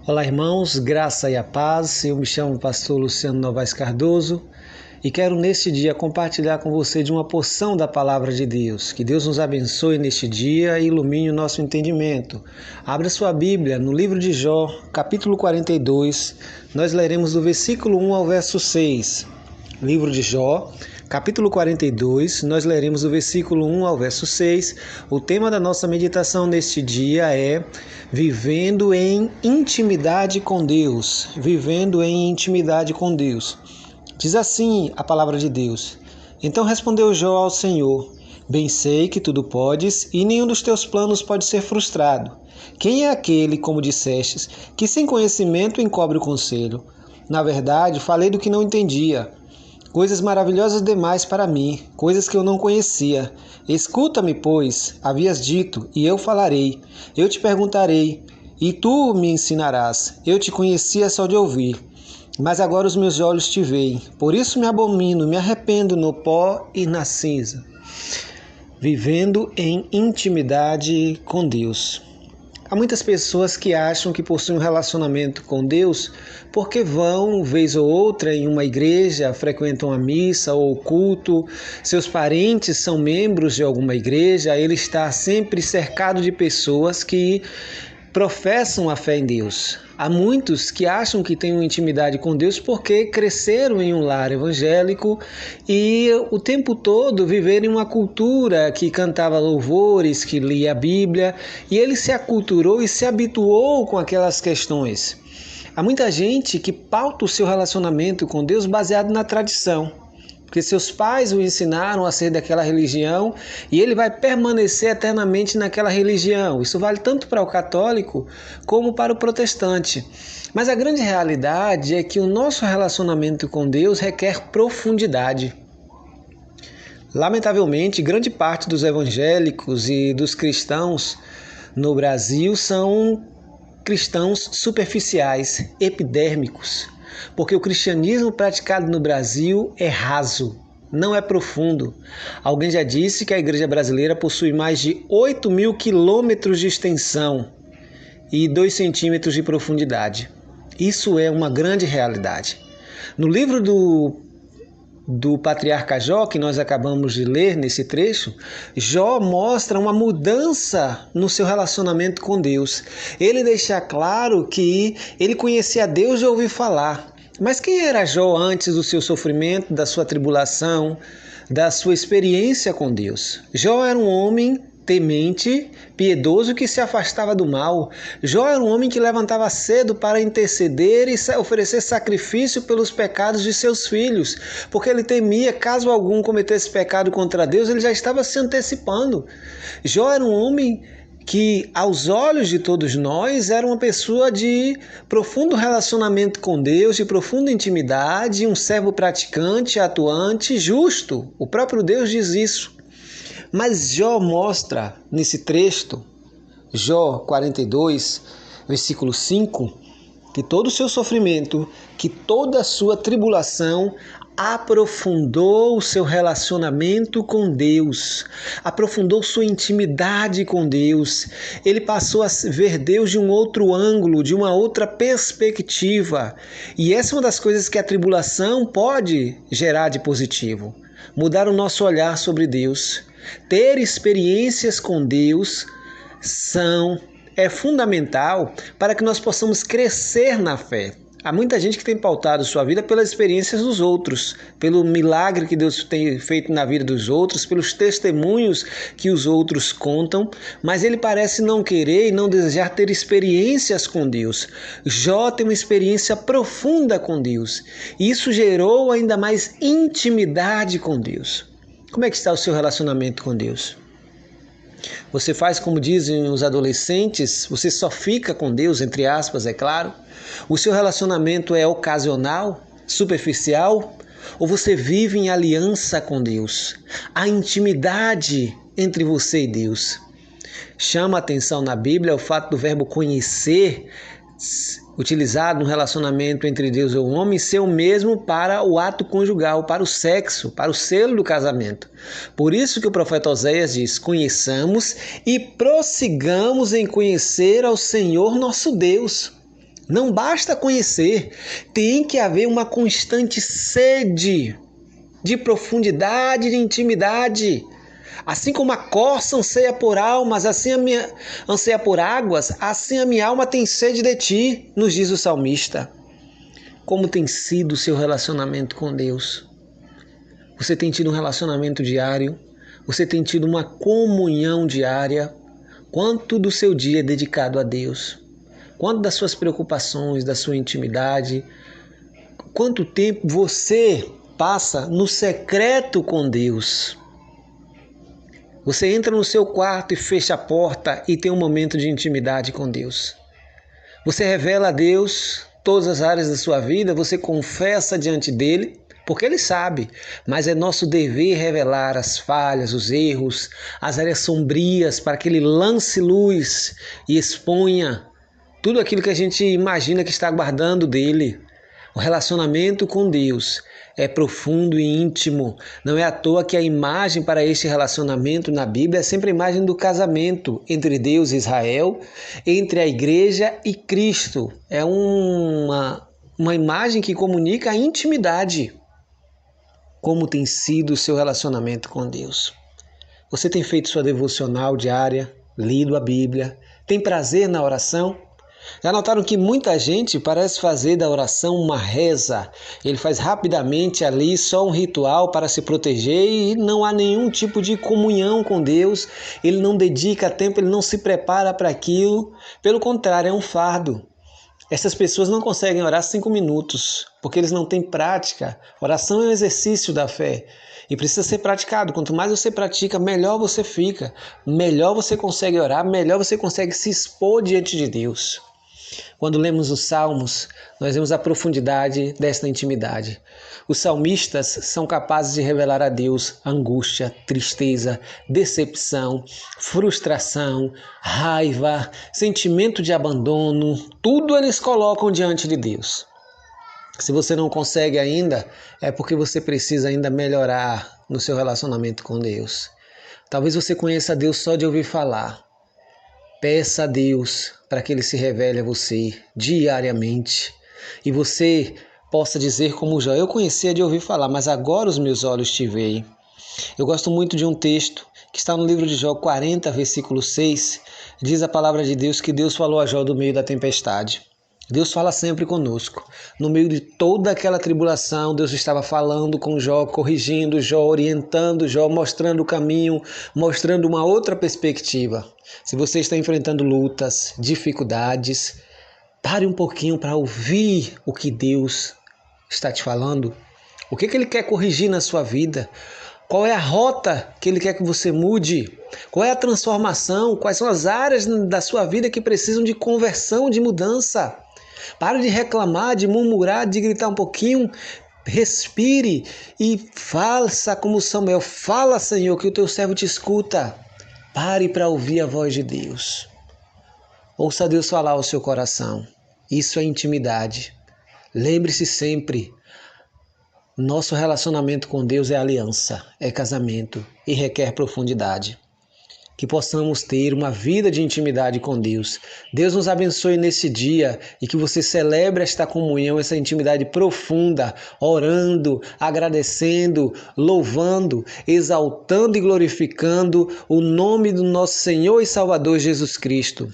Olá, irmãos, graça e a paz. Eu me chamo pastor Luciano Novaes Cardoso e quero neste dia compartilhar com você de uma porção da palavra de Deus. Que Deus nos abençoe neste dia e ilumine o nosso entendimento. Abra sua Bíblia no livro de Jó, capítulo 42. Nós leremos do versículo 1 ao verso 6. Livro de Jó, capítulo 42, nós leremos do versículo 1 ao verso 6. O tema da nossa meditação neste dia é Vivendo em intimidade com Deus. Vivendo em intimidade com Deus. Diz assim a palavra de Deus: Então respondeu Jó ao Senhor: Bem sei que tudo podes, e nenhum dos teus planos pode ser frustrado. Quem é aquele, como dissestes, que sem conhecimento encobre o conselho? Na verdade, falei do que não entendia. Coisas maravilhosas demais para mim, coisas que eu não conhecia. Escuta-me, pois, havias dito, e eu falarei. Eu te perguntarei, e tu me ensinarás. Eu te conhecia só de ouvir, mas agora os meus olhos te veem. Por isso me abomino, me arrependo no pó e na cinza. Vivendo em intimidade com Deus. Há muitas pessoas que acham que possuem um relacionamento com Deus porque vão, vez ou outra, em uma igreja, frequentam a missa ou o culto, seus parentes são membros de alguma igreja, ele está sempre cercado de pessoas que professam a fé em Deus. Há muitos que acham que têm uma intimidade com Deus porque cresceram em um lar evangélico e o tempo todo viveram em uma cultura que cantava louvores, que lia a Bíblia, e ele se aculturou e se habituou com aquelas questões. Há muita gente que pauta o seu relacionamento com Deus baseado na tradição, porque seus pais o ensinaram a ser daquela religião e ele vai permanecer eternamente naquela religião. Isso vale tanto para o católico como para o protestante. Mas a grande realidade é que o nosso relacionamento com Deus requer profundidade. Lamentavelmente, grande parte dos evangélicos e dos cristãos no Brasil são cristãos superficiais, epidérmicos. Porque o cristianismo praticado no Brasil é raso, não é profundo. Alguém já disse que a igreja brasileira possui mais de 8.000 quilômetros de extensão e 2 centímetros de profundidade. Isso é uma grande realidade. No livro do patriarca Jó, que nós acabamos de ler nesse trecho, Jó mostra uma mudança no seu relacionamento com Deus. Ele deixa claro que ele conhecia Deus de ouvir falar. Mas quem era Jó antes do seu sofrimento, da sua tribulação, da sua experiência com Deus? Jó era um homem temente, piedoso, que se afastava do mal. Jó era um homem que levantava cedo para interceder e oferecer sacrifício pelos pecados de seus filhos, porque ele temia, caso algum cometesse pecado contra Deus, ele já estava se antecipando. Jó era um homem que, aos olhos de todos nós, era uma pessoa de profundo relacionamento com Deus, de profunda intimidade, um servo praticante, atuante, justo. O próprio Deus diz isso. Mas Jó mostra nesse trecho, Jó 42, versículo 5, que todo o seu sofrimento, que toda a sua tribulação aprofundou o seu relacionamento com Deus, aprofundou sua intimidade com Deus. Ele passou a ver Deus de um outro ângulo, de uma outra perspectiva. E essa é uma das coisas que a tribulação pode gerar de positivo. Mudar o nosso olhar sobre Deus. Ter experiências com Deus é fundamental para que nós possamos crescer na fé. Há muita gente que tem pautado sua vida pelas experiências dos outros, pelo milagre que Deus tem feito na vida dos outros, pelos testemunhos que os outros contam, mas ele parece não querer e não desejar ter experiências com Deus. Jó tem uma experiência profunda com Deus, e isso gerou ainda mais intimidade com Deus. Como é que está o seu relacionamento com Deus? Você faz como dizem os adolescentes, você só fica com Deus, entre aspas, é claro? O seu relacionamento é ocasional, superficial? Ou você vive em aliança com Deus? A intimidade entre você e Deus. Chama a atenção na Bíblia o fato do verbo conhecer, utilizado no relacionamento entre Deus e o homem, ser o mesmo para o ato conjugal, para o sexo, para o selo do casamento. Por isso que o profeta Oséias diz: conheçamos e prossigamos em conhecer ao Senhor nosso Deus. Não basta conhecer, tem que haver uma constante sede de profundidade, de intimidade. Assim como a corça anseia por almas, anseia por águas, assim a minha alma tem sede de ti, nos diz o salmista. Como tem sido o seu relacionamento com Deus? Você tem tido um relacionamento diário? Você tem tido uma comunhão diária? Quanto do seu dia é dedicado a Deus? Quanto das suas preocupações, da sua intimidade? Quanto tempo você passa no secreto com Deus? Você entra no seu quarto e fecha a porta e tem um momento de intimidade com Deus. Você revela a Deus todas as áreas da sua vida, você confessa diante dele, porque ele sabe, mas é nosso dever revelar as falhas, os erros, as áreas sombrias, para que ele lance luz e exponha tudo aquilo que a gente imagina que está guardando dele. O relacionamento com Deus é profundo e íntimo. Não é à toa que a imagem para este relacionamento na Bíblia é sempre a imagem do casamento entre Deus e Israel, entre a igreja e Cristo. É uma imagem que comunica a intimidade. Como tem sido o seu relacionamento com Deus? Você tem feito sua devocional diária, lido a Bíblia, tem prazer na oração? Já notaram que muita gente parece fazer da oração uma reza? Ele faz rapidamente ali só um ritual para se proteger e não há nenhum tipo de comunhão com Deus. Ele não dedica tempo, ele não se prepara para aquilo. Pelo contrário, é um fardo. Essas pessoas não conseguem orar 5 minutos, porque eles não têm prática. Oração é um exercício da fé e precisa ser praticado. Quanto mais você pratica, melhor você fica, melhor você consegue orar, melhor você consegue se expor diante de Deus. Quando lemos os Salmos, nós vemos a profundidade desta intimidade. Os salmistas são capazes de revelar a Deus angústia, tristeza, decepção, frustração, raiva, sentimento de abandono. Tudo eles colocam diante de Deus. Se você não consegue ainda, é porque você precisa ainda melhorar no seu relacionamento com Deus. Talvez você conheça Deus só de ouvir falar. Peça a Deus para que Ele se revele a você diariamente e você possa dizer como Jó: eu conhecia de ouvir falar, mas agora os meus olhos te veem. Eu gosto muito de um texto que está no livro de Jó 40, versículo 6. Diz a palavra de Deus que Deus falou a Jó do meio da tempestade. Deus fala sempre conosco. No meio de toda aquela tribulação, Deus estava falando com Jó, corrigindo Jó, orientando Jó, mostrando o caminho, mostrando uma outra perspectiva. Se você está enfrentando lutas, dificuldades, pare um pouquinho para ouvir o que Deus está te falando. O que Ele quer corrigir na sua vida? Qual é a rota que Ele quer que você mude? Qual é a transformação? Quais são as áreas da sua vida que precisam de conversão, de mudança? Pare de reclamar, de murmurar, de gritar um pouquinho. Respire e faça como Samuel. Fala, Senhor, que o teu servo te escuta. Pare para ouvir a voz de Deus. Ouça Deus falar ao seu coração. Isso é intimidade. Lembre-se sempre, nosso relacionamento com Deus é aliança, é casamento e requer profundidade. Que possamos ter uma vida de intimidade com Deus. Deus nos abençoe nesse dia e que você celebre esta comunhão, essa intimidade profunda, orando, agradecendo, louvando, exaltando e glorificando o nome do nosso Senhor e Salvador Jesus Cristo.